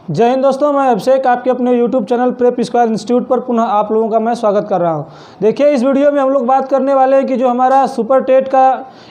जय हिंद दोस्तों, मैं अभिषेक आपके अपने YouTube channel prep square institute पर पुनः आप लोगों का मैं स्वागत कर रहा हूं। देखिए, इस वीडियो में हम लोग बात करने वाले हैं कि जो हमारा सुपर टेट का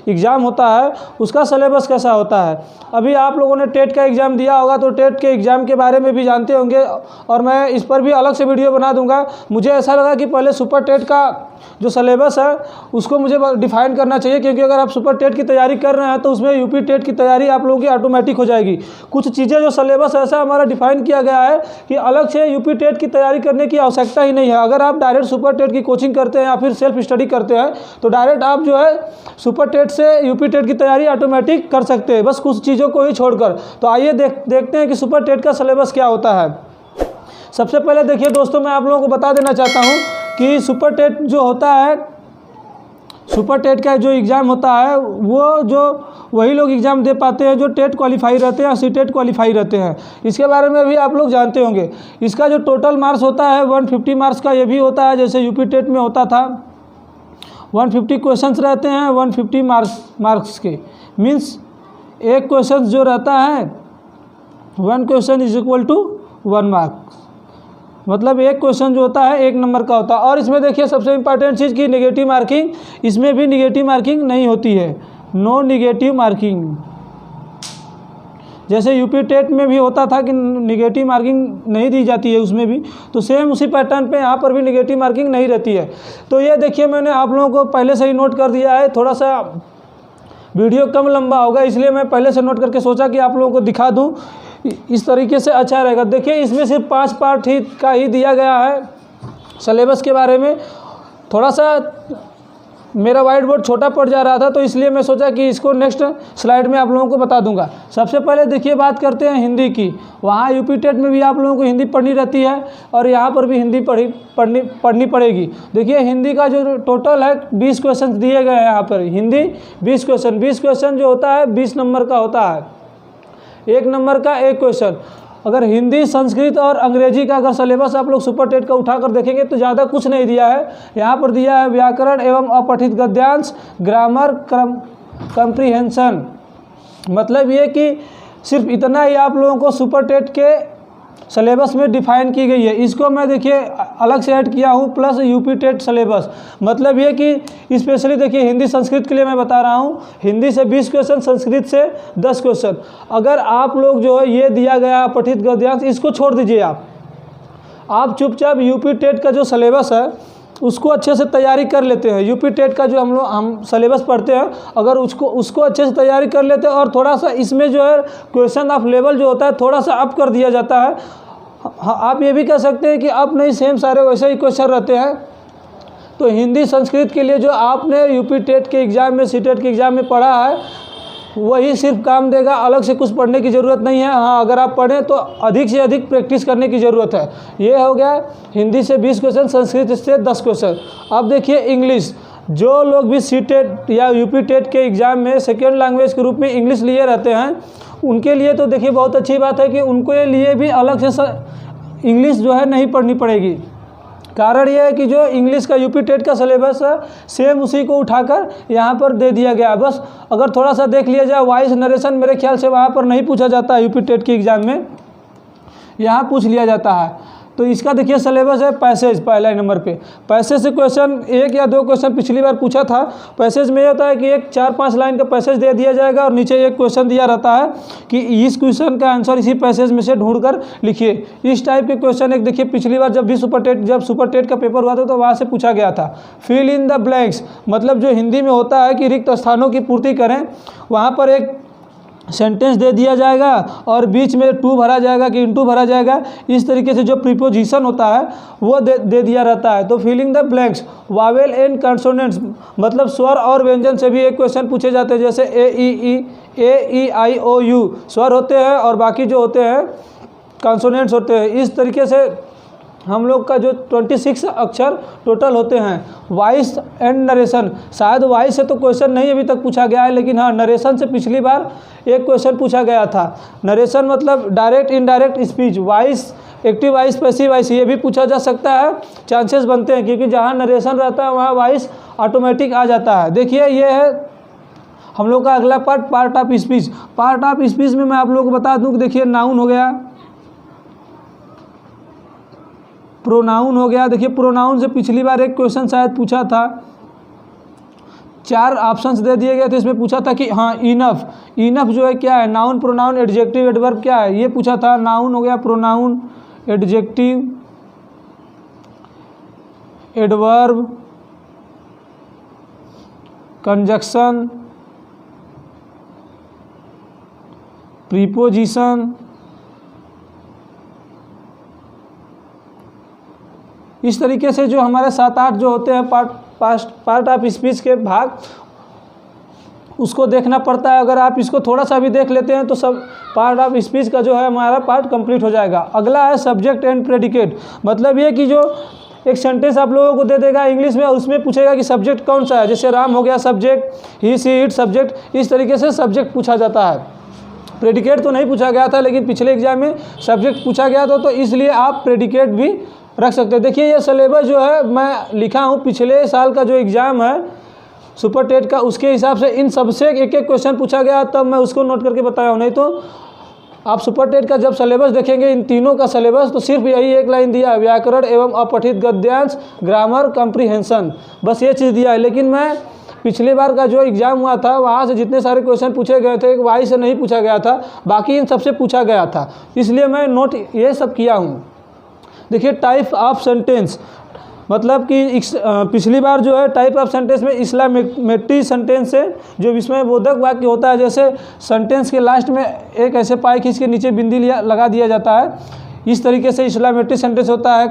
एग्ज़ाम होता है उसका सिलेबस कैसा होता है। अभी आप लोगों ने टेट का एग्ज़ाम दिया होगा तो टेट के एग्ज़ाम के बारे में भी जानते होंगे और मैं इस पर भी अलग से वीडियो बना दूँगा। मुझे ऐसा लगा कि पहले सुपर टेट का जो सिलेबस है उसको मुझे डिफ़ाइन करना चाहिए, क्योंकि अगर आप सुपर टेट की तैयारी कर रहे हैं तो उसमें यूपी टेट की तैयारी आप लोगों की ऑटोमेटिक हो जाएगी। कुछ चीज़ें जो सिलेबस ऐसा हमारा डिफ़ाइन किया गया है कि अलग से यूपी टेट की तैयारी करने की आवश्यकता ही नहीं है। अगर आप डायरेक्ट सुपर टेट की कोचिंग करते हैं या फिर सेल्फ स्टडी करते हैं तो डायरेक्ट आप जो है सुपर टेट से यूपी टेट की तैयारी ऑटोमेटिक कर सकते हैं, बस कुछ चीज़ों को ही छोड़कर। तो आइए देखते हैं कि सुपर टेट का सिलेबस क्या होता है। सबसे पहले देखिए दोस्तों, मैं आप लोगों को बता देना चाहता हूँ कि सुपर टेट जो होता है, सुपर टेट का जो एग्ज़ाम होता है वो जो वही लोग एग्ज़ाम दे पाते हैं जो टेट क्वालिफाई रहते हैं और सी टेट क्वालिफाई रहते हैं। इसके बारे में भी आप लोग जानते होंगे। इसका जो टोटल मार्क्स होता है 150 मार्क्स का ये भी होता है, जैसे यूपी टेट में होता था 150 क्वेश्चंस रहते हैं 150 मार्क्स के। मीन्स एक क्वेश्चन जो रहता है 1 question is equal to 1 marks, मतलब एक क्वेश्चन जो होता है 1 नंबर का होता है। और इसमें देखिए सबसे इम्पॉर्टेंट चीज़ की नेगेटिव मार्किंग, इसमें भी नेगेटिव मार्किंग नहीं होती है, नो नेगेटिव मार्किंग। जैसे यूपी टेट में भी होता था कि नेगेटिव मार्किंग नहीं दी जाती है उसमें भी, तो सेम उसी पैटर्न पे यहाँ पर भी नेगेटिव मार्किंग नहीं रहती है। तो ये देखिए मैंने आप लोगों को पहले से ही नोट कर दिया है। थोड़ा सा वीडियो कम लंबा होगा इसलिए मैं पहले से नोट करके सोचा कि आप लोगों को दिखा दूँ, इस तरीके से अच्छा रहेगा। देखिए इसमें सिर्फ 5 पार्ट का ही दिया गया है सिलेबस के बारे में। थोड़ा सा मेरा वाइट बोर्ड छोटा पड़ जा रहा था तो इसलिए मैं सोचा कि इसको नेक्स्ट स्लाइड में आप लोगों को बता दूंगा। सबसे पहले देखिए बात करते हैं हिंदी की। वहाँ यूपी टेट में भी आप लोगों को हिंदी पढ़नी रहती है और यहाँ पर भी हिंदी पढ़नी पड़ेगी। देखिए हिंदी का जो टोटल है 20 क्वेश्चन दिए गए हैं यहाँ पर। हिंदी 20 क्वेश्चन जो होता है 20 नंबर का होता है, 1 नंबर का 1 क्वेश्चन। अगर हिंदी, संस्कृत और अंग्रेजी का अगर सिलेबस आप लोग सुपर टेट का उठाकर देखेंगे तो ज़्यादा कुछ नहीं दिया है। यहाँ पर दिया है व्याकरण एवं अपठित गद्यांश, ग्रामर, कंप्रीहेंशन। मतलब ये कि सिर्फ इतना ही आप लोगों को सुपर टेट के सिलेबस में डिफ़ाइन की गई है। इसको मैं देखिए अलग से ऐड किया हूँ प्लस यूपी टेट सिलेबस। मतलब ये कि स्पेशली देखिए हिंदी संस्कृत के लिए मैं बता रहा हूँ, हिंदी से 20 क्वेश्चन, संस्कृत से 10 क्वेश्चन। अगर आप लोग जो है ये दिया गया पठित गद्यांश इसको छोड़ दीजिए, आप चुपचाप यूपी टेट का जो सिलेबस है उसको अच्छे से तैयारी कर लेते हैं। यूपी टेट का जो हम सिलेबस पढ़ते हैं अगर उसको अच्छे से तैयारी कर लेते हैं और थोड़ा सा इसमें जो है क्वेश्चन ऑफ लेवल जो होता है थोड़ा सा अप कर दिया जाता है। आप ये भी कह सकते हैं कि अप नहीं, सेम सारे वैसे ही क्वेश्चन रहते हैं। तो हिंदी संस्कृत के लिए जो आपने यूपी टेट के एग्ज़ाम में, सी टेट के एग्ज़ाम में पढ़ा है वही सिर्फ काम देगा, अलग से कुछ पढ़ने की ज़रूरत नहीं है। हाँ, अगर आप पढ़ें तो अधिक से अधिक प्रैक्टिस करने की ज़रूरत है। ये हो गया हिंदी से 20 क्वेश्चन, संस्कृत से 10 क्वेश्चन। अब देखिए इंग्लिश, जो लोग भी सी टेट या यूपी टेट के एग्ज़ाम में सेकेंड लैंग्वेज के रूप में इंग्लिश लिए रहते हैं उनके लिए तो देखिए बहुत अच्छी बात है कि उनके लिए भी अलग से इंग्लिश जो है नहीं पढ़नी पड़ेगी। कारण यह है कि जो इंग्लिश का यूपी टेट का सिलेबस है सेम उसी को उठाकर यहाँ पर दे दिया गया। बस अगर थोड़ा सा देख लिया जाए, वॉइस नरेशन मेरे ख्याल से वहाँ पर नहीं पूछा जाता है यूपी टेट के एग्ज़ाम में, यहाँ पूछ लिया जाता है। तो इसका देखिए सिलेबस है पैसेज पहला नंबर पे। पैसेज से क्वेश्चन 1 या 2 क्वेश्चन पिछली बार पूछा था। पैसेज में ये होता है कि एक 4-5 लाइन का पैसेज दे दिया जाएगा और नीचे एक क्वेश्चन दिया रहता है कि इस क्वेश्चन का आंसर इसी पैसेज में से ढूंढकर लिखिए। इस टाइप के क्वेश्चन एक देखिए पिछली बार जब सुपर टेट का पेपर हुआ था तो वहाँ से पूछा गया था। फिल इन द ब्लैंक्स, मतलब जो हिंदी में होता है कि रिक्त स्थानों की पूर्ति करें। वहाँ पर एक सेंटेंस दे दिया जाएगा और बीच में टू भरा जाएगा कि इनटू भरा जाएगा। इस तरीके से जो प्रीपोजिशन होता है वो दे दिया रहता है। तो filling the blanks, vowel and consonants, मतलब स्वर और व्यंजन से भी एक क्वेश्चन पूछे जाते हैं। जैसे ए ई आई ओ यू स्वर होते हैं और बाकी जो होते हैं कंसोनेंट्स होते हैं। इस तरीके से हम लोग का जो 26 अक्षर टोटल होते हैं। वॉइस एंड नरेशन, शायद वॉइस से तो क्वेश्चन नहीं अभी तक पूछा गया है, लेकिन हाँ नरेशन से पिछली बार एक क्वेश्चन पूछा गया था। नरेशन मतलब direct indirect speech, voice, active voice, passive voice, ये भी पूछा जा सकता है। चांसेस बनते हैं क्योंकि जहाँ नरेशन रहता है वहाँ वॉइस ऑटोमेटिक आ जाता है। देखिए ये है हम लोग का अगला part of speech. Part of speech में मैं आप लोगों को बता दूँ कि देखिए नाउन हो गया, प्रोनाउन हो गया। देखिए प्रोनाउन से पिछली बार एक क्वेश्चन शायद पूछा था, 4 ऑप्शंस दे दिए गए थे, इसमें पूछा था कि हाँ इनफ, इनफ जो है क्या है, नाउन, प्रोनाउन, एडजेक्टिव, एडवर्ब क्या है, ये पूछा था। नाउन हो गया, pronoun, adjective, adverb, conjunction, preposition, इस तरीके से जो हमारे 7-8 जो होते हैं पार्ट ऑफ स्पीच के भाग, उसको देखना पड़ता है। अगर आप इसको थोड़ा सा भी देख लेते हैं तो सब पार्ट ऑफ स्पीच का जो है हमारा पार्ट कंप्लीट हो जाएगा। अगला है सब्जेक्ट एंड प्रेडिकेट, मतलब ये कि जो एक सेंटेंस आप लोगों को दे देगा इंग्लिश में, उसमें पूछेगा कि सब्जेक्ट कौन सा है। जैसे राम हो गया subject, he see it subject, इस तरीके से सब्जेक्ट पूछा जाता है। प्रेडिकेट तो नहीं पूछा गया था, लेकिन पिछले एग्जाम में सब्जेक्ट पूछा गया था, तो इसलिए आप प्रेडिकेट भी रख सकते हैं। देखिए ये सिलेबस जो है मैं लिखा हूँ, पिछले साल का जो एग्ज़ाम है सुपर टेट का, उसके हिसाब से इन सबसे एक एक क्वेश्चन पूछा गया, तब मैं उसको नोट करके बताया हूँ। नहीं तो आप सुपर टेट का जब सिलेबस देखेंगे, इन तीनों का सिलेबस, तो सिर्फ यही एक लाइन दिया है, व्याकरण एवं अपठित गद्यांश, ग्रामर, कॉम्प्रिहेंशन, बस ये चीज़ दिया है। लेकिन मैं पिछली बार का जो एग्ज़ाम हुआ था वहाँ से जितने सारे क्वेश्चन पूछे गए थे वही से नहीं पूछा गया था, बाकी इन सबसे पूछा गया था, इसलिए मैं नोट ये सब किया हूँ। देखिए टाइप ऑफ सेंटेंस, मतलब कि पिछली बार जो है टाइप ऑफ सेंटेंस में एक्सक्लेमेटरी सेंटेंस है, जो विस्मय बोधक वाक्य होता है। जैसे सेंटेंस के लास्ट में एक ऐसे पाई खींच के नीचे बिंदी लगा दिया जाता है, इस तरीके से एक्सक्लेमेटरी सेंटेंस होता है।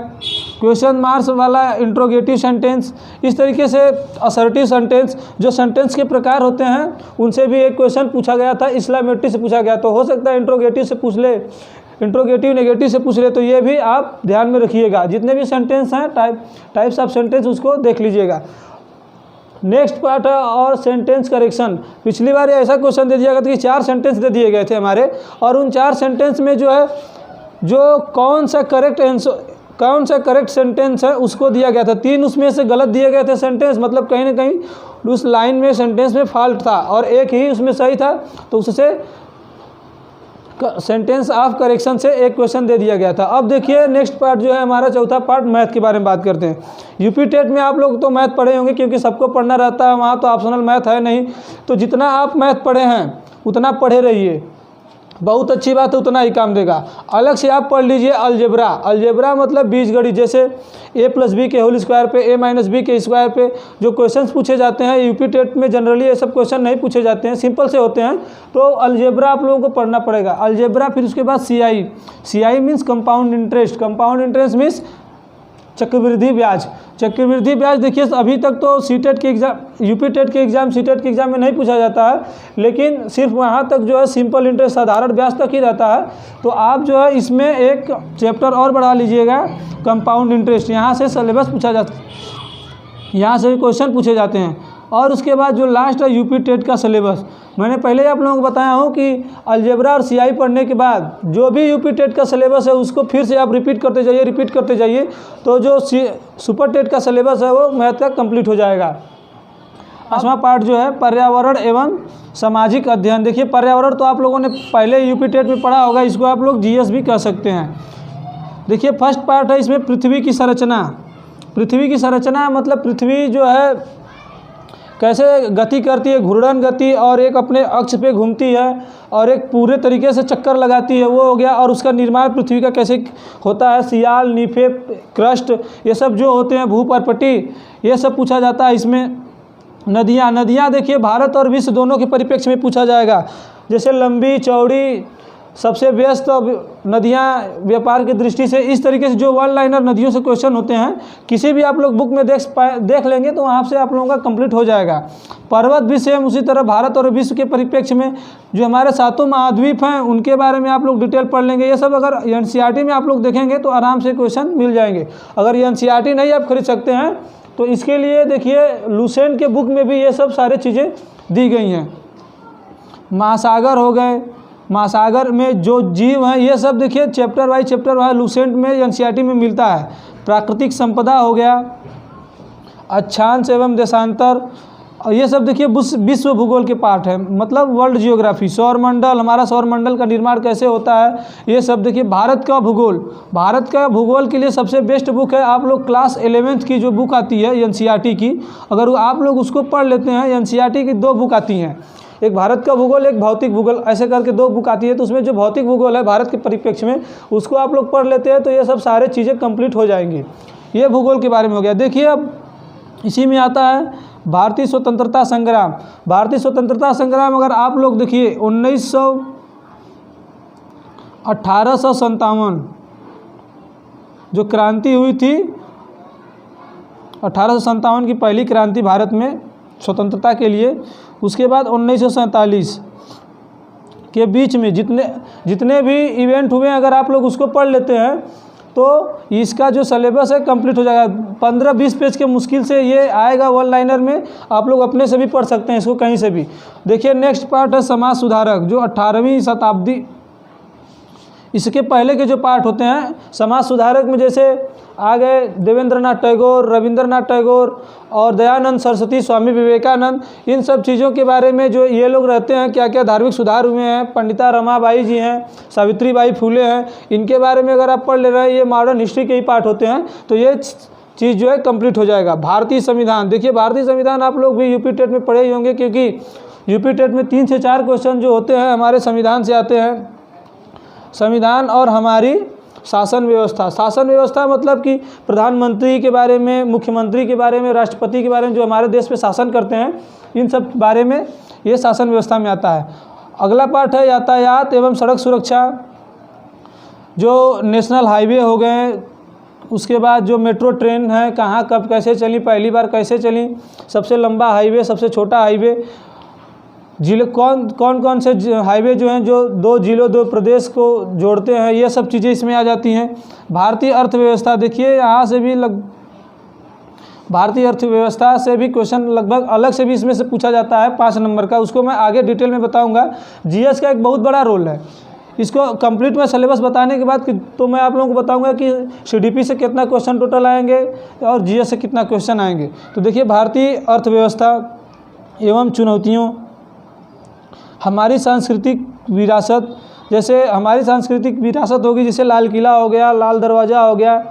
क्वेश्चन मार्क्स वाला इंट्रोगेटिव सेंटेंस, इस तरीके से असर्टिव सेंटेंस, जो सेंटेंस के प्रकार होते हैं उनसे भी एक क्वेश्चन पूछा गया था, एक्सक्लेमेटरी से पूछा गया। तो हो सकता है इंट्रोगेटिव से पूछ ले, इंट्रोगेटिव नेगेटिव से पूछ ले, तो ये भी आप ध्यान में रखिएगा। जितने भी सेंटेंस हैं टाइप्स ऑफ सेंटेंस, उसको देख लीजिएगा। नेक्स्ट पार्ट है और सेंटेंस करेक्शन। पिछली बार ऐसा क्वेश्चन दे दिया गया था कि 4 सेंटेंस दे दिए गए थे हमारे, और उन 4 सेंटेंस में जो है जो कौन सा करेक्ट सेंटेंस है उसको दिया गया था। 3 उसमें से गलत दिए गए थे सेंटेंस, मतलब कहीं ना कहीं उस लाइन में सेंटेंस में फॉल्ट था, और एक ही उसमें सही था, तो उससे सेंटेंस ऑफ करेक्शन से एक क्वेश्चन दे दिया गया था। अब देखिए नेक्स्ट पार्ट जो है हमारा चौथा पार्ट, मैथ के बारे में बात करते हैं। यूपी टेट में आप लोग तो मैथ पढ़े होंगे, क्योंकि सबको पढ़ना रहता है, वहाँ तो ऑप्शनल मैथ है नहीं, तो जितना आप मैथ पढ़े हैं उतना पढ़े रहिए, बहुत अच्छी बात है, उतना ही काम देगा। अलग से आप पढ़ लीजिए अलजेब्रा। अलजेब्रा मतलब बीजगणित, जैसे a + b के होल स्क्वायर पे, a - b के स्क्वायर पे जो क्वेश्चंस पूछे जाते हैं, यूपी टेट में जनरली ये सब क्वेश्चन नहीं पूछे जाते हैं, सिंपल से होते हैं, तो अलजेब्रा आप लोगों को पढ़ना पड़ेगा। अलजेब्रा, फिर उसके बाद CI means compound interest. Compound interest means चक्रवृद्धि ब्याज। चक्रवृद्धि ब्याज देखिए अभी तक तो सीटेट के एग्ज़ाम, यूपी टेट के एग्ज़ाम, सीटेट के एग्ज़ाम में नहीं पूछा जाता है, लेकिन सिर्फ वहाँ तक जो है सिंपल इंटरेस्ट, साधारण ब्याज तक ही रहता है। तो आप जो है इसमें एक चैप्टर और बढ़ा लीजिएगा, कंपाउंड इंटरेस्ट, यहाँ से सिलेबस पूछा जाता है, यहाँ से क्वेश्चन पूछे जाते हैं। और उसके बाद जो लास्ट है यूपी टेट का सिलेबस, मैंने पहले ही आप लोगों को बताया हूँ कि अलजेब्रा और CI पढ़ने के बाद जो भी यूपी टेट का सिलेबस है उसको फिर से आप रिपीट करते जाइए, तो जो सुपर टेट का सिलेबस है वो मैथ का कंप्लीट हो जाएगा। 8वां पार्ट जो है पर्यावरण एवं सामाजिक अध्ययन। देखिए पर्यावरण तो आप लोगों ने पहले यूपी टेट में पढ़ा होगा, इसको आप लोग GS भी कह सकते हैं। देखिए फर्स्ट पार्ट है इसमें पृथ्वी की संरचना। पृथ्वी की संरचना मतलब पृथ्वी जो है कैसे गति करती है, घूर्णन गति, और एक अपने अक्ष पे घूमती है, और एक पूरे तरीके से चक्कर लगाती है, वो हो गया। और उसका निर्माण पृथ्वी का कैसे होता है, सियाल, नीफे, क्रस्ट, ये सब जो होते हैं, भूपर्पटी, ये सब पूछा जाता है इसमें। नदियाँ देखिए भारत और विश्व दोनों के परिप्रेक्ष्य में पूछा जाएगा। जैसे लंबी, चौड़ी, सबसे व्यस्त नदियाँ व्यापार की दृष्टि से, इस तरीके से जो वन लाइनर नदियों से क्वेश्चन होते हैं, किसी भी आप लोग बुक में देख लेंगे तो वहाँ से आप लोगों का कंप्लीट हो जाएगा। पर्वत भी सेम उसी तरह भारत और विश्व के परिप्रेक्ष्य में जो हमारे 7 महाद्वीप हैं उनके बारे में आप लोग डिटेल पढ़ लेंगे। ये सब अगर NCERT में आप लोग देखेंगे तो आराम से क्वेश्चन मिल जाएंगे। अगर NCERT नहीं आप खरीद सकते हैं तो इसके लिए देखिए लुसेंट के बुक में भी ये सब सारी चीज़ें दी गई हैं। महासागर हो गए, महासागर में जो जीव हैं ये सब देखिए चैप्टर वाइज लुसेंट में NCERT में मिलता है। प्राकृतिक संपदा हो गया, अक्षांश एवं देशांतर, और ये सब देखिए विश्व भूगोल के पार्ट है, मतलब वर्ल्ड जियोग्राफी, सौरमंडल, हमारा सौरमंडल का निर्माण कैसे होता है, ये सब देखिए। भारत का भूगोल, भारत का भूगोल के लिए सबसे बेस्ट बुक है, आप लोग क्लास 11th की जो बुक आती है एनसीईआरटी की, अगर आप लोग उसको पढ़ लेते हैं, एनसीईआरटी की 2 बुक आती हैं, एक भारत का भूगोल, एक भौतिक भूगोल, ऐसे करके 2 बुक आती है। तो उसमें जो भौतिक भूगोल है भारत के परिप्रेक्ष्य में, उसको आप लोग पढ़ लेते हैं तो ये सब सारे चीज़ें कंप्लीट हो जाएंगी। ये भूगोल के बारे में हो गया। देखिए अब इसी में आता है भारतीय स्वतंत्रता संग्राम। भारतीय स्वतंत्रता संग्राम अगर आप लोग देखिए 1857 जो क्रांति हुई थी, 1857 की पहली क्रांति भारत में स्वतंत्रता के लिए, उसके बाद 1947 के बीच में जितने भी इवेंट हुए, अगर आप लोग उसको पढ़ लेते हैं तो इसका जो सिलेबस है कंप्लीट हो जाएगा। 15-20 पेज के मुश्किल से ये आएगा वन लाइनर में, आप लोग अपने से भी पढ़ सकते हैं इसको कहीं से भी। देखिए नेक्स्ट पार्ट है समाज सुधारक, जो 18वीं शताब्दी, इसके पहले के जो पार्ट होते हैं समाज सुधारक में जैसे आ गए देवेंद्रनाथ टैगोर, रविंद्रनाथ टैगोर और दयानंद सरस्वती, स्वामी विवेकानंद, इन सब चीज़ों के बारे में जो ये लोग रहते हैं, क्या क्या धार्मिक सुधार हुए हैं, पंडिता रमाबाई जी हैं, सावित्रीबाई फुले हैं, इनके बारे में अगर आप पढ़ ले रहे हैं, ये मॉडर्न हिस्ट्री के ही पार्ट होते हैं, तो ये चीज़ जो है कंप्लीट हो जाएगा। भारतीय संविधान, देखिए भारतीय संविधान आप लोग भी यूपी टेट में पढ़े ही होंगे, क्योंकि यूपी टेट में 3 से 4 क्वेश्चन जो होते हैं हमारे संविधान से आते हैं। संविधान और हमारी शासन व्यवस्था, शासन व्यवस्था मतलब कि प्रधानमंत्री के बारे में, मुख्यमंत्री के बारे में, राष्ट्रपति के बारे में, जो हमारे देश पे शासन करते हैं, इन सब बारे में ये शासन व्यवस्था में आता है। अगला पार्ट है यातायात एवं सड़क सुरक्षा, जो नेशनल हाईवे हो गए, उसके बाद जो मेट्रो ट्रेन है कहाँ कब कैसे चली, पहली बार कैसे चली, सबसे लंबा हाईवे, सबसे छोटा हाईवे, जिले कौन से हाईवे जो हैं जो 2 जिलों 2 प्रदेश को जोड़ते हैं, ये सब चीज़ें इसमें आ जाती हैं। भारतीय अर्थव्यवस्था, देखिए यहाँ से भी भारतीय अर्थव्यवस्था से भी क्वेश्चन लगभग अलग से भी इसमें से पूछा जाता है 5 नंबर का, उसको मैं आगे डिटेल में बताऊंगा। जीएस का एक बहुत बड़ा रोल है, इसको कंप्लीट में सिलेबस बताने के बाद तो मैं आप लोगों को बताऊंगा कि सीडीपी से कितना क्वेश्चन टोटल आएंगे और जीएस से कितना क्वेश्चन आएंगे। तो देखिए भारतीय अर्थव्यवस्था एवं चुनौतियों, हमारी सांस्कृतिक विरासत, जैसे हमारी सांस्कृतिक विरासत होगी, जैसे लाल किला हो गया, लाल दरवाज़ा हो गया,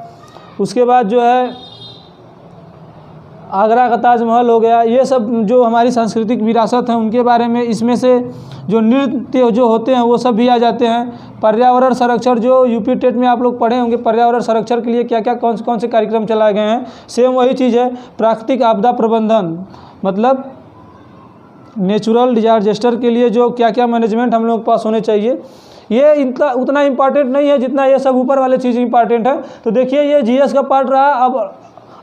उसके बाद जो है आगरा का ताजमहल हो गया, ये सब जो हमारी सांस्कृतिक विरासत है उनके बारे में, इसमें से जो नृत्य जो होते हैं वो सब भी आ जाते हैं। पर्यावरण संरक्षण, जो यूपी टेट में आप लोग पढ़े होंगे, पर्यावरण संरक्षण के लिए क्या क्या कौन से कार्यक्रम चलाए गए हैं, सेम वही चीज़ है। प्राकृतिक आपदा प्रबंधन, मतलब नेचुरल डिजास्टर के लिए जो क्या क्या मैनेजमेंट हम लोग के पास होने चाहिए, ये इतना उतना इम्पॉर्टेंट नहीं है जितना ये सब ऊपर वाले चीज़ इम्पॉर्टेंट है। तो देखिए ये जीएस का पार्ट रहा। अब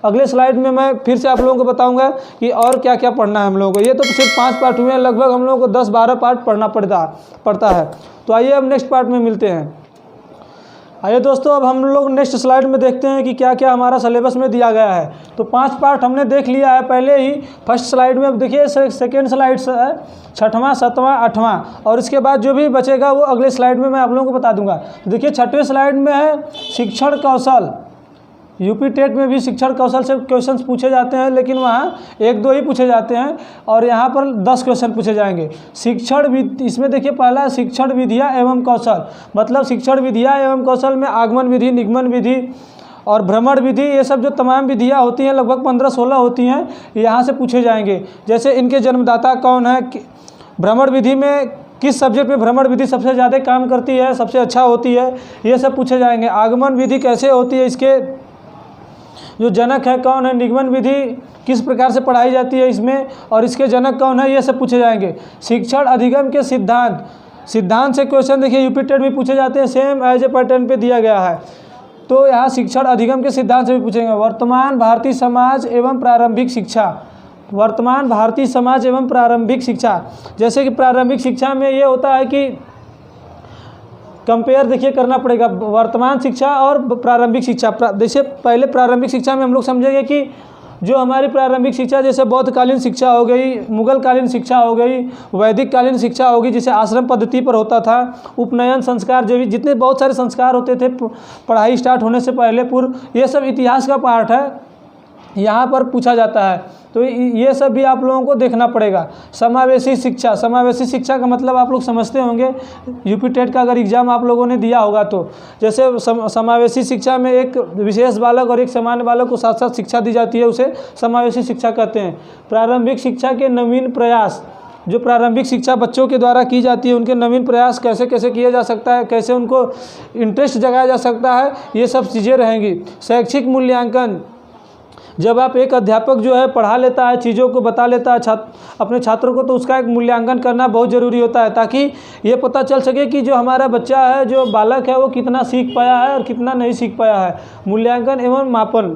अगले स्लाइड में मैं फिर से आप लोगों को बताऊंगा कि और क्या क्या पढ़ना है हम लोगों को। ये तो सिर्फ 5 पार्ट हुए हैं, लगभग हम लोगों को 10-12 पार्ट पढ़ना पड़ता है। तो आइए अब नेक्स्ट पार्ट में मिलते हैं। आइए दोस्तों, अब हम लोग नेक्स्ट स्लाइड में देखते हैं कि क्या क्या हमारा सिलेबस में दिया गया है। तो 5 पार्ट हमने देख लिया है पहले ही फर्स्ट स्लाइड में। अब देखिए सेकेंड स्लाइड है 6वां, 7वां, 8वां, और इसके बाद जो भी बचेगा वो अगले स्लाइड में मैं आप लोगों को बता दूंगा। तो देखिए 6वें स्लाइड में है शिक्षण कौशल। यूपी टेट में भी शिक्षण कौशल से क्वेश्चंस पूछे जाते हैं, लेकिन वहाँ 1-2 ही पूछे जाते हैं और यहाँ पर 10 क्वेश्चन पूछे जाएंगे। शिक्षण विधि, इसमें देखिए पहला शिक्षण विधियाँ एवं कौशल, मतलब शिक्षण विधियाँ एवं कौशल में आगमन विधि, निगमन विधि और भ्रमण विधि, ये सब जो तमाम विधियाँ होती हैं लगभग 15-16 होती हैं, यहाँ से पूछे जाएंगे। जैसे इनके जन्मदाता कौन है, भ्रमण विधि में किस सब्जेक्ट में भ्रमण विधि सबसे ज़्यादा काम करती है, सबसे अच्छा होती है, ये सब पूछे जाएंगे। आगमन विधि कैसे होती है, इसके जो जनक है कौन है, निगमन विधि किस प्रकार से पढ़ाई जाती है इसमें और इसके जनक कौन है, ये सब पूछे जाएंगे। शिक्षण अधिगम के सिद्धांत से क्वेश्चन देखिए यूपी टेट में पूछे जाते हैं, सेम एज ए पैटर्न पे दिया गया है। तो यहाँ शिक्षण अधिगम के सिद्धांत से भी पूछेंगे। वर्तमान भारतीय समाज एवं प्रारंभिक शिक्षा, वर्तमान भारतीय समाज एवं प्रारंभिक शिक्षा, जैसे कि प्रारंभिक शिक्षा में ये होता है कि कंपेयर देखिए करना पड़ेगा वर्तमान शिक्षा और प्रारंभिक शिक्षा। जैसे पहले प्रारंभिक शिक्षा में हम लोग समझेंगे कि जो हमारी प्रारंभिक शिक्षा जैसे बौद्धकालीन शिक्षा हो गई, मुगलकालीन शिक्षा हो गई, वैदिक कालीन शिक्षा होगी, जिसे आश्रम पद्धति पर होता था, उपनयन संस्कार, जो भी जितने बहुत सारे संस्कार होते थे पढ़ाई स्टार्ट होने से पहले पूर्व, ये सब इतिहास का पार्ट है। यहाँ पर पूछा जाता है। तो ये सब भी आप लोगों को देखना पड़ेगा। समावेशी शिक्षा, समावेशी शिक्षा का मतलब आप लोग समझते होंगे, यूपी टेट का अगर एग्ज़ाम आप लोगों ने दिया होगा तो जैसे समावेशी शिक्षा में एक विशेष बालक और एक सामान्य बालक को साथ साथ शिक्षा दी जाती है, उसे समावेशी शिक्षा कहते हैं। प्रारंभिक शिक्षा के नवीन प्रयास, जो प्रारंभिक शिक्षा बच्चों के द्वारा की जाती है, उनके नवीन प्रयास कैसे कैसे किया जा सकता है, कैसे उनको इंटरेस्ट जगाया जा सकता है, ये सब चीज़ें रहेंगी। शैक्षिक मूल्यांकन, जब आप एक अध्यापक जो है पढ़ा लेता है, चीज़ों को बता लेता है अपने छात्रों को, तो उसका एक मूल्यांकन करना बहुत ज़रूरी होता है, ताकि ये पता चल सके कि जो हमारा बच्चा है, जो बालक है, वो कितना सीख पाया है और कितना नहीं सीख पाया है। मूल्यांकन एवं मापन।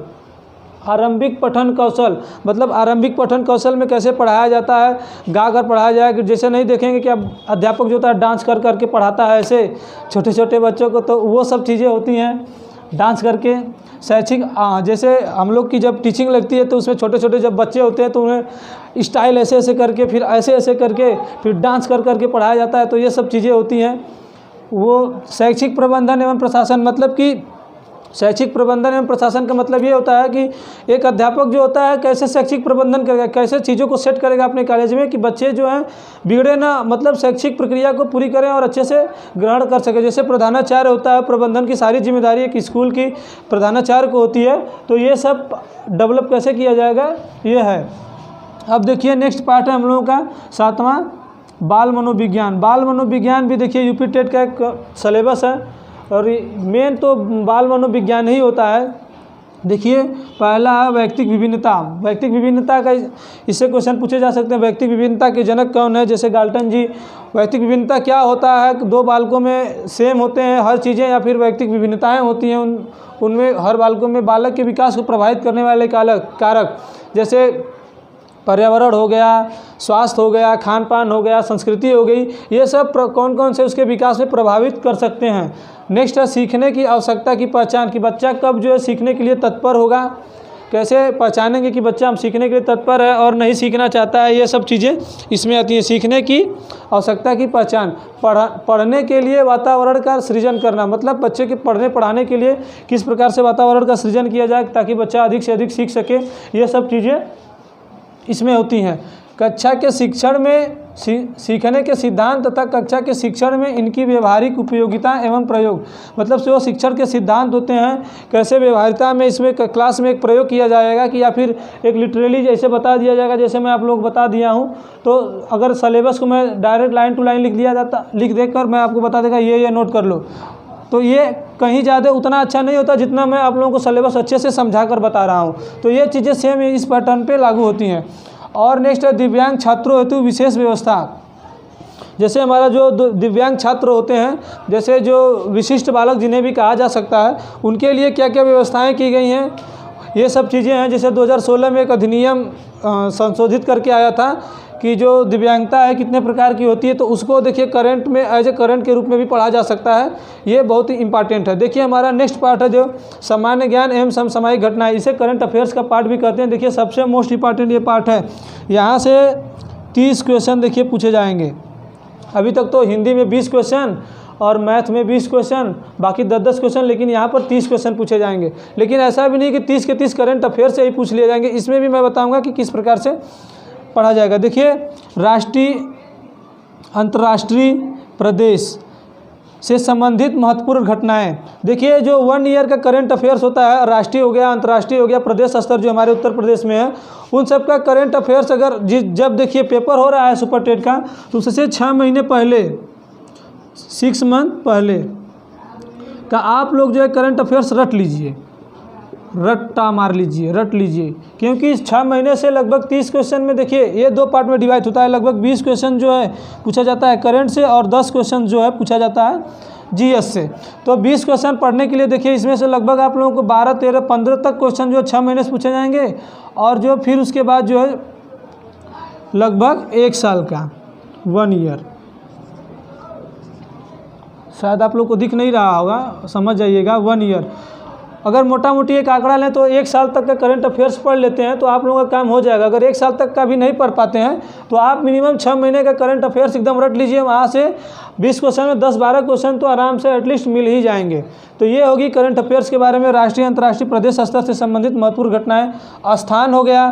आरंभिक पठन कौशल, मतलब आरंभिक पठन कौशल में कैसे पढ़ाया जाता है, गा कर पढ़ाया जाए, कि जैसे नहीं देखेंगे कि अब अध्यापक जो होता है डांस कर करके पढ़ाता है ऐसे छोटे छोटे बच्चों को, तो वो सब चीज़ें होती हैं डांस करके। शैक्षिक, जैसे हम लोग की जब टीचिंग लगती है तो उसमें छोटे छोटे जब बच्चे होते हैं तो उन्हें स्टाइल ऐसे ऐसे करके, फिर ऐसे ऐसे करके, फिर डांस कर करके पढ़ाया जाता है, तो ये सब चीज़ें होती हैं। वो शैक्षिक प्रबंधन एवं प्रशासन, मतलब कि शैक्षिक प्रबंधन एवं प्रशासन का मतलब ये होता है कि एक अध्यापक जो होता है कैसे शैक्षिक प्रबंधन करेगा, कैसे चीज़ों को सेट करेगा अपने कॉलेज में कि बच्चे जो हैं बिगड़े ना, मतलब शैक्षिक प्रक्रिया को पूरी करें और अच्छे से ग्रहण कर सके। जैसे प्रधानाचार्य होता है, प्रबंधन की सारी जिम्मेदारी एक स्कूल की प्रधानाचार्य को होती है, तो ये सब डेवलप कैसे किया जाएगा, ये है। अब देखिए नेक्स्ट पार्ट है हम लोगों का 7वां, बाल मनोविज्ञान। बाल मनोविज्ञान भी देखिए यूपी टेट का एक सिलेबस है और मेन तो बाल मनोविज्ञान ही होता है। देखिए पहला है व्यक्तिक विभिन्नता। व्यक्तिक विभिन्नता का इससे क्वेश्चन पूछे जा सकते हैं। व्यक्तिक विभिन्नता के जनक कौन है, जैसे गाल्टन जी। व्यक्तिक विभिन्नता क्या होता है, दो बालकों में सेम होते हैं हर चीज़ें या फिर व्यक्तिक विभिन्नताएं होती हैं, उनमें हर बालकों में बालक के विकास को प्रभावित करने वाले कारक, जैसे पर्यावरण हो गया, स्वास्थ्य हो गया, खान पान हो गया, संस्कृति हो गई, ये सब कौन कौन से उसके विकास में प्रभावित कर सकते हैं। नेक्स्ट है सीखने की आवश्यकता की पहचान, कि बच्चा कब जो है सीखने के लिए तत्पर होगा, कैसे पहचानेंगे कि बच्चा हम सीखने के लिए तत्पर है और नहीं सीखना चाहता है, ये सब चीज़ें इसमें आती हैं। सीखने की आवश्यकता की पहचान, पढ़ने के लिए वातावरण का सृजन करना, मतलब बच्चे के पढ़ाने के लिए किस प्रकार से वातावरण का सृजन किया जाए ताकि बच्चा अधिक से अधिक सीख सके, ये सब चीज़ें इसमें होती हैं। कक्षा के शिक्षण में सीखने के सिद्धांत तथा कक्षा के शिक्षण में इनकी व्यवहारिक उपयोगिता एवं प्रयोग, मतलब जो शिक्षण के सिद्धांत होते हैं कैसे व्यवहारिकता में इसमें क्लास में एक प्रयोग किया जाएगा, कि या फिर एक लिटरली जैसे बता दिया जाएगा, जैसे मैं आप लोग बता दिया हूँ। तो अगर सिलेबस को मैं डायरेक्ट लाइन टू लाइन लिख देकर मैं आपको बता देगा ये नोट कर लो, तो ये कहीं ज़्यादा उतना अच्छा नहीं होता जितना मैं आप लोगों को सिलेबस अच्छे से समझा कर बता रहा हूँ। तो ये चीज़ें सेम इस पैटर्न पे लागू होती हैं। और नेक्स्ट है दिव्यांग छात्रों हेतु विशेष व्यवस्था। जैसे हमारा जो दिव्यांग छात्र होते हैं, जैसे जो विशिष्ट बालक जिन्हें भी कहा जा सकता है, उनके लिए क्या क्या व्यवस्थाएं की गई हैं, ये सब चीज़ें हैं। जैसे 2016 में एक अधिनियम संशोधित करके आया था कि जो दिव्यांगता है कितने प्रकार की होती है, तो उसको देखिए करंट में एज ए करंट के रूप में भी पढ़ा जा सकता है। ये बहुत ही इंपॉर्टेंट है। देखिए हमारा नेक्स्ट पार्ट है जो सामान्य ज्ञान एवं समसामयिक घटनाएं, इसे करंट अफेयर्स का पार्ट भी कहते हैं। देखिए सबसे मोस्ट इंपॉर्टेंट ये पार्ट है। यहाँ से 30 क्वेश्चन देखिए पूछे जाएंगे। अभी तक तो हिंदी में 20 क्वेश्चन और मैथ में 20 क्वेश्चन, बाकी 10-10 क्वेश्चन, लेकिन यहाँ पर 30 क्वेश्चन पूछे जाएंगे। लेकिन ऐसा भी नहीं कि 30 के 30 करंट अफेयर से ही पूछ लिए जाएंगे, इसमें भी मैं बताऊँगा कि किस प्रकार से पढ़ा जाएगा। देखिए राष्ट्रीय, अंतर्राष्ट्रीय, प्रदेश से संबंधित महत्वपूर्ण घटनाएं। देखिए जो 1 ईयर का करंट अफेयर्स होता है, राष्ट्रीय हो गया, अंतर्राष्ट्रीय हो गया, प्रदेश स्तर जो हमारे उत्तर प्रदेश में है, उन सब का करंट अफेयर्स अगर जब देखिए पेपर हो रहा है सुपर टेट का, तो उससे 6 महीने पहले, 6 मंथ पहले का आप लोग जो है करंट अफेयर्स रट लीजिए, रट्टा मार लीजिए, रट लीजिए, क्योंकि इस 6 महीने से लगभग 30 क्वेश्चन में देखिए ये 2 पार्ट में डिवाइड होता है। लगभग 20 क्वेश्चन जो है पूछा जाता है करंट से और 10 क्वेश्चन जो है पूछा जाता है जीएस से। तो 20 क्वेश्चन पढ़ने के लिए देखिए इसमें से लगभग आप लोगों को 12, 13, 15 तक क्वेश्चन जो 6 महीने से पूछे जाएंगे, और जो फिर उसके बाद जो है लगभग 1 साल का 1 ईयर, शायद आप लोग को दिख नहीं रहा होगा, समझ जाइएगा 1 ईयर। अगर मोटा मोटी एक आंकड़ा लें तो 1 साल तक का करंट अफेयर्स पढ़ लेते हैं तो आप लोगों का काम हो जाएगा। अगर 1 साल तक का भी नहीं पढ़ पाते हैं तो आप मिनिमम 6 महीने का करंट अफेयर्स एकदम रट लीजिए। वहाँ से 20 क्वेश्चन में 10-12 क्वेश्चन तो आराम से एटलीस्ट मिल ही जाएंगे। तो ये होगी करंट अफेयर्स के बारे में, राष्ट्रीय अंतर्राष्ट्रीय प्रदेश स्तर से संबंधित महत्वपूर्ण घटनाएँ। स्थान हो गया,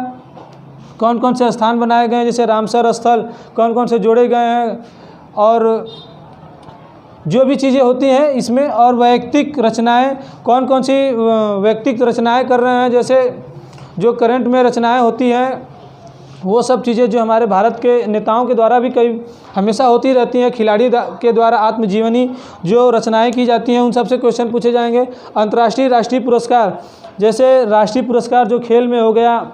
कौन कौन से स्थान बनाए गए हैं, जैसे रामसर स्थल कौन कौन से जोड़े गए हैं, और जो भी चीज़ें होती हैं इसमें, और वैयक्तिक रचनाएं कौन कौन सी वैयक्तिक रचनाएं कर रहे हैं, जैसे जो करंट में रचनाएं होती हैं वो सब चीज़ें जो हमारे भारत के नेताओं के द्वारा भी कई हमेशा होती रहती हैं। खिलाड़ी के द्वारा आत्मजीवनी जो रचनाएं की जाती हैं उन सब से क्वेश्चन पूछे जाएंगे। अंतर्राष्ट्रीय राष्ट्रीय पुरस्कार, जैसे राष्ट्रीय पुरस्कार जो खेल में हो गया,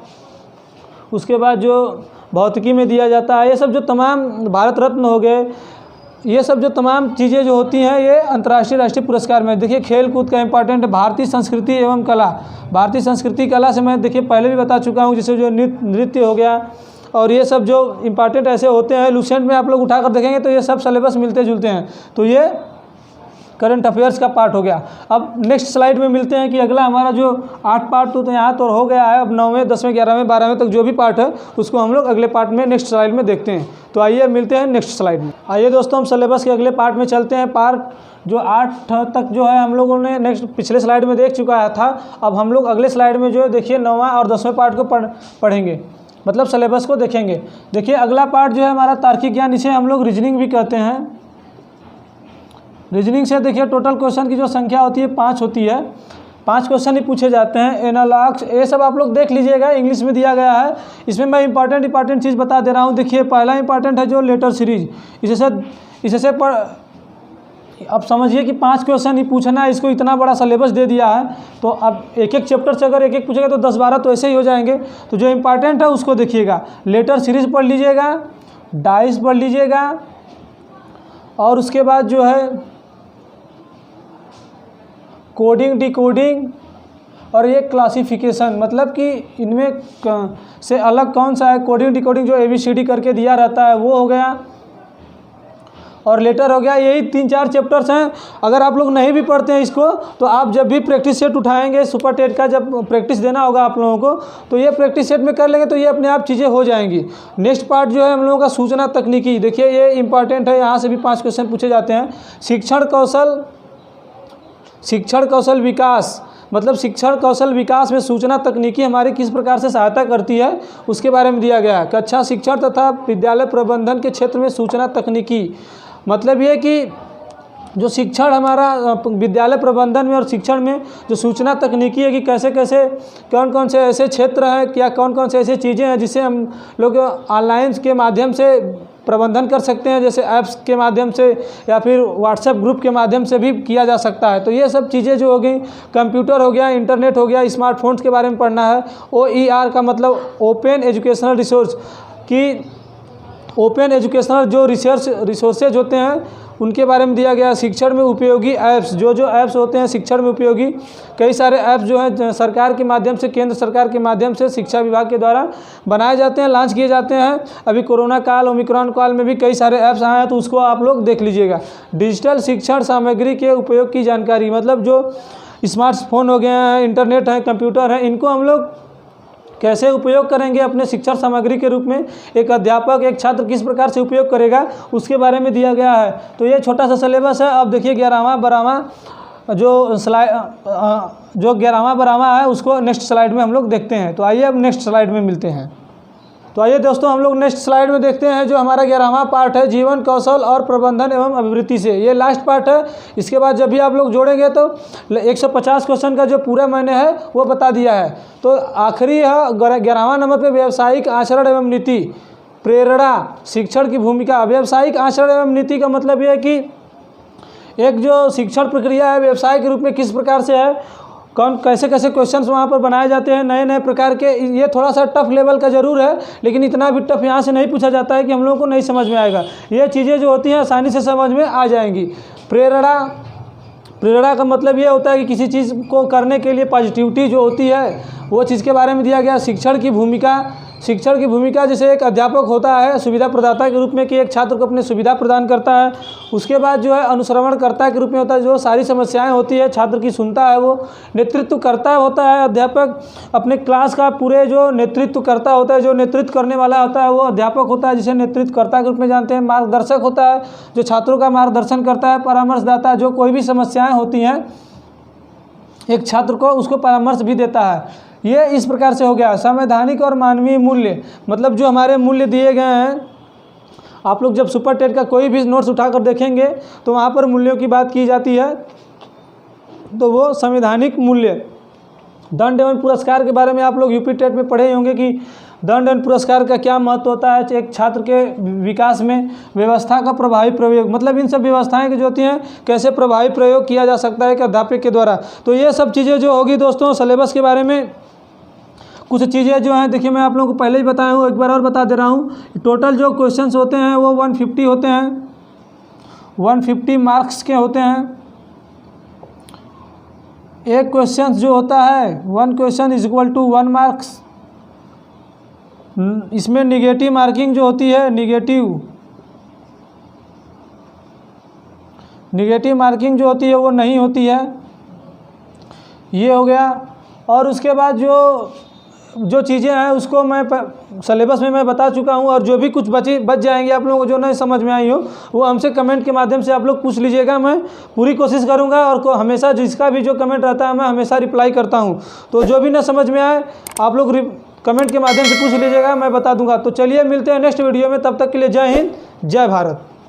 उसके बाद जो भौतिकी में दिया जाता है, ये सब जो तमाम भारत रत्न हो गए, ये सब जो तमाम चीज़ें जो होती हैं ये अंतर्राष्ट्रीय राष्ट्रीय पुरस्कार में। देखिए खेल कूद का इंपॉर्टेंट है। भारतीय संस्कृति एवं कला, भारतीय संस्कृति कला से मैं देखिए पहले भी बता चुका हूँ, जैसे जो नृत्य हो गया और ये सब जो इंपॉर्टेंट ऐसे होते हैं। लुसेंट में आप लोग उठाकर देखेंगे तो ये सब सिलेबस मिलते जुलते हैं। तो ये करंट अफेयर्स का पार्ट हो गया। अब नेक्स्ट स्लाइड में मिलते हैं कि अगला हमारा जो 8 पार्ट तो यहाँ तो हो गया है। अब 9वें 10वें 11वें 12वें तक जो भी पार्ट है उसको हम लोग अगले पार्ट में नेक्स्ट स्लाइड में देखते हैं। तो आइए मिलते हैं नेक्स्ट स्लाइड में। आइए दोस्तों हम सिलेबस के अगले पार्ट में चलते हैं। पार्ट जो 8 तक जो है हम लोगों ने नेक्स्ट पिछले स्लाइड में देख चुका था। अब हम लोग अगले स्लाइड में जो है देखिए 9वां और 10वें पार्ट को पढ़ेंगे, मतलब सिलेबस को देखेंगे। देखिए अगला पार्ट जो है हमारा तार्किक ज्ञान, इसे हम लोग रीजनिंग भी कहते हैं। रीजनिंग से देखिए टोटल क्वेश्चन की जो संख्या होती है 5 होती है। 5 क्वेश्चन ही पूछे जाते हैं। एनालॉग्स ये सब आप लोग देख लीजिएगा, इंग्लिश में दिया गया है। इसमें मैं इंपॉर्टेंट चीज़ बता दे रहा हूँ। देखिए पहला इंपॉर्टेंट है जो लेटर सीरीज, इससे अब समझिए कि 5 क्वेश्चन ही पूछना है, इसको इतना बड़ा सिलेबस दे दिया है। तो अब एक एक चैप्टर से अगर एक एक पूछेगा तो 10-12 तो ऐसे ही हो जाएंगे। तो जो इंपॉर्टेंट है उसको देखिएगा। लेटर सीरीज पढ़ लीजिएगा, डाइस पढ़ लीजिएगा, और उसके बाद जो है कोडिंग डिकोडिंग, और ये क्लासिफिकेशन, मतलब कि इनमें से अलग कौन सा है। कोडिंग डिकोडिंग जो ABCD करके दिया रहता है वो हो गया, और लेटर हो गया। यही 3-4 चैप्टर्स हैं। अगर आप लोग नहीं भी पढ़ते हैं इसको तो आप जब भी प्रैक्टिस सेट उठाएंगे, सुपर टेट का जब प्रैक्टिस देना होगा आप लोगों को, तो ये प्रैक्टिस सेट में कर लेंगे तो ये अपने आप चीज़ें हो जाएंगी। नेक्स्ट पार्ट जो है हम लोगों का सूचना तकनीकी, देखिए ये इंपॉर्टेंट है, यहाँ से भी 5 क्वेश्चन पूछे जाते हैं। शिक्षण कौशल विकास, मतलब शिक्षण कौशल विकास में सूचना तकनीकी हमारी किस प्रकार से सहायता करती है उसके बारे में दिया गया है। कक्षा शिक्षण तथा विद्यालय प्रबंधन के क्षेत्र में सूचना तकनीकी, मतलब ये कि जो शिक्षण हमारा विद्यालय प्रबंधन में और शिक्षण में जो सूचना तकनीकी है कि कैसे कैसे कौन कौन से ऐसे क्षेत्र हैं, क्या कौन कौन से ऐसी चीज़ें हैं जिससे हम लोग ऑनलाइन के माध्यम से प्रबंधन कर सकते हैं, जैसे ऐप्स के माध्यम से या फिर व्हाट्सएप ग्रुप के माध्यम से भी किया जा सकता है। तो ये सब चीज़ें जो हो गई, कंप्यूटर हो गया, इंटरनेट हो गया, स्मार्टफोन्स के बारे में पढ़ना है। OER का मतलब ओपन एजुकेशनल रिसोर्स, कि ओपन एजुकेशनल जो रिसोर्सेज होते हैं उनके बारे में दिया गया। शिक्षण में उपयोगी ऐप्स, जो ऐप्स होते हैं शिक्षण में उपयोगी, कई सारे ऐप्स जो हैं सरकार के माध्यम से, केंद्र सरकार के माध्यम से शिक्षा विभाग के द्वारा बनाए जाते हैं, लॉन्च किए जाते हैं। अभी कोरोना काल, ओमिक्रॉन काल में भी कई सारे ऐप्स आए हैं, तो उसको आप लोग देख लीजिएगा। डिजिटल शिक्षण सामग्री के उपयोग की जानकारी, मतलब जो स्मार्टफोन हो गए हैं, इंटरनेट है, कंप्यूटर है, इनको हम लोग कैसे उपयोग करेंगे अपने शिक्षण सामग्री के रूप में, एक अध्यापक एक छात्र किस प्रकार से उपयोग करेगा उसके बारे में दिया गया है। तो ये छोटा सा सिलेबस है। अब देखिए 11वां 12वां जो 11वां 12वां है उसको नेक्स्ट स्लाइड में हम लोग देखते हैं। तो आइए अब नेक्स्ट स्लाइड में मिलते हैं। तो आइए दोस्तों हम लोग नेक्स्ट स्लाइड में देखते हैं जो हमारा 11वां पार्ट है, जीवन कौशल और प्रबंधन एवं अभिवृत्ति से। ये लास्ट पार्ट है। इसके बाद जब भी आप लोग जोड़ेंगे तो 150 क्वेश्चन का जो पूरा मैंने है वो बता दिया है। तो आखिरी है 11वां नंबर पे व्यावसायिक आचरण एवं नीति, प्रेरणा, शिक्षण की भूमिका। व्यावसायिक आचरण एवं नीति का मतलब ये है कि एक जो शिक्षण प्रक्रिया है व्यवसाय के रूप में किस प्रकार से है, कौन कैसे कैसे क्वेश्चंस वहाँ पर बनाए जाते हैं, नए नए प्रकार के। ये थोड़ा सा टफ लेवल का ज़रूर है, लेकिन इतना भी टफ यहाँ से नहीं पूछा जाता है कि हम लोगों को नहीं समझ में आएगा। ये चीज़ें जो होती हैं आसानी से समझ में आ जाएंगी। प्रेरणा का मतलब ये होता है कि किसी चीज़ को करने के लिए पॉजिटिविटी जो होती है वो चीज़ के बारे में दिया गया। शिक्षण की भूमिका, शिक्षण की भूमिका जैसे एक अध्यापक होता है सुविधा प्रदाता के रूप में कि एक छात्र को अपनी सुविधा प्रदान करता है। उसके बाद जो है अनुश्रवणकर्ता के रूप में होता है, जो सारी समस्याएं होती है छात्र की सुनता है। वो नेतृत्व करता होता है अध्यापक, अपने क्लास का पूरे जो नेतृत्व करता होता है, जो नेतृत्व करने वाला होता है वो अध्यापक होता है, जिसे नेतृत्वकर्ता के रूप में जानते हैं। मार्गदर्शक होता है जो छात्रों का मार्गदर्शन करता है। परामर्शदाता जो कोई भी समस्याएँ होती हैं एक छात्र को उसको परामर्श भी देता है। ये इस प्रकार से हो गया। संवैधानिक और मानवीय मूल्य, मतलब जो हमारे मूल्य दिए गए हैं, आप लोग जब सुपर टेट का कोई भी नोट्स उठाकर देखेंगे तो वहाँ पर मूल्यों की बात की जाती है। तो वो संवैधानिक मूल्य, दंड एवं पुरस्कार के बारे में आप लोग यूपी टेट में पढ़े ही होंगे कि दंड एवं पुरस्कार का क्या महत्व होता है एक छात्र के विकास में। व्यवस्था का प्रभावी प्रयोग, मतलब इन सब व्यवस्थाएं जो होती हैं कैसे प्रभावी प्रयोग किया जा सकता है एक अध्यापक के द्वारा। तो ये सब चीज़ें जो होगी दोस्तों सिलेबस के बारे में कुछ चीज़ें जो हैं, देखिए मैं आप लोगों को पहले ही बताया हूँ, एक बार और बता दे रहा हूँ। टोटल जो क्वेश्चंस होते हैं वो 150 होते हैं, 150 मार्क्स के होते हैं। एक क्वेश्चन जो होता है 1 question is equal to 1 marks. इसमें निगेटिव मार्किंग जो होती है, निगेटिव मार्किंग जो होती है वो नहीं होती है। ये हो गया। और उसके बाद जो चीज़ें हैं उसको मैं सिलेबस में मैं बता चुका हूँ, और जो भी कुछ बच जाएंगे आप लोगों को जो नहीं समझ में आई हो वो हमसे कमेंट के माध्यम से आप लोग पूछ लीजिएगा। मैं पूरी कोशिश करूँगा और हमेशा जिसका भी जो कमेंट रहता है मैं हमेशा रिप्लाई करता हूँ। तो जो भी ना समझ में आए आप लोग कमेंट के माध्यम से पूछ लीजिएगा, मैं बता दूंगा। तो चलिए मिलते हैं नेक्स्ट वीडियो में, तब तक के लिए जय हिंद जय भारत।